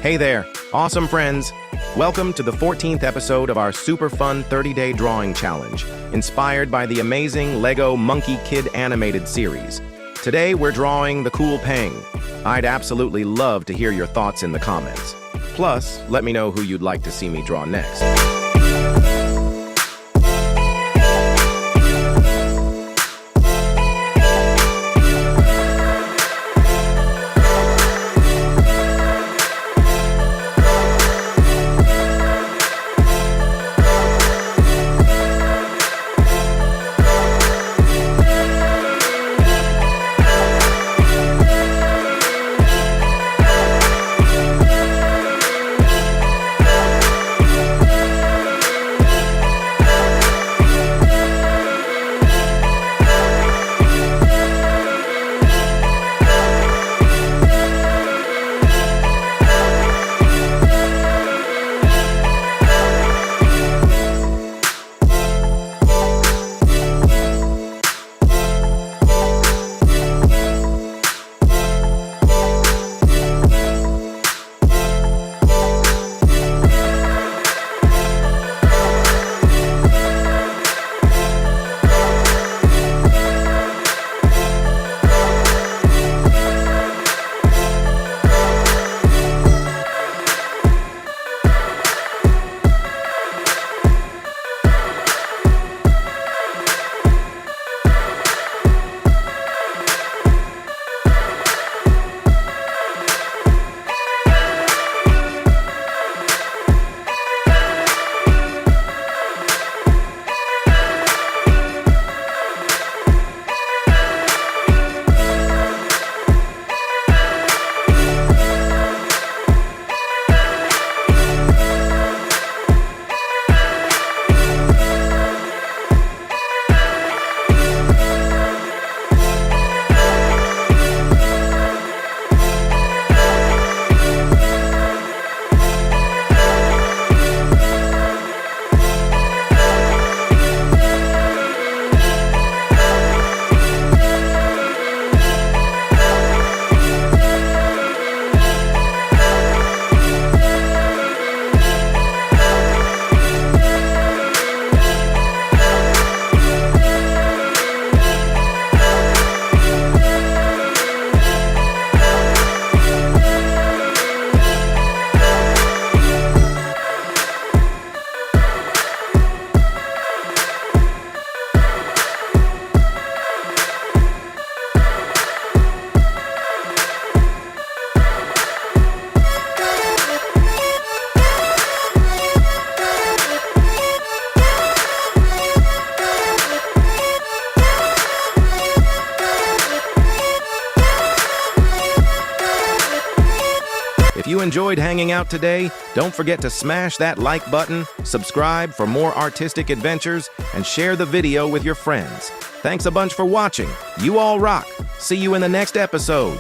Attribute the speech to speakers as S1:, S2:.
S1: Hey there, awesome friends! Welcome to the 14th episode of our super fun 30-day drawing challenge, inspired by the amazing LEGO Monkie Kid animated series. Today we're drawing the cool Peng. I'd absolutely love to hear your thoughts in the comments. Plus, let me know who you'd like to see me draw next. If you enjoyed hanging out today, don't forget to smash that like button, subscribe for more artistic adventures, and share the video with your friends. Thanks a bunch for watching. You all rock. See you in the next episode.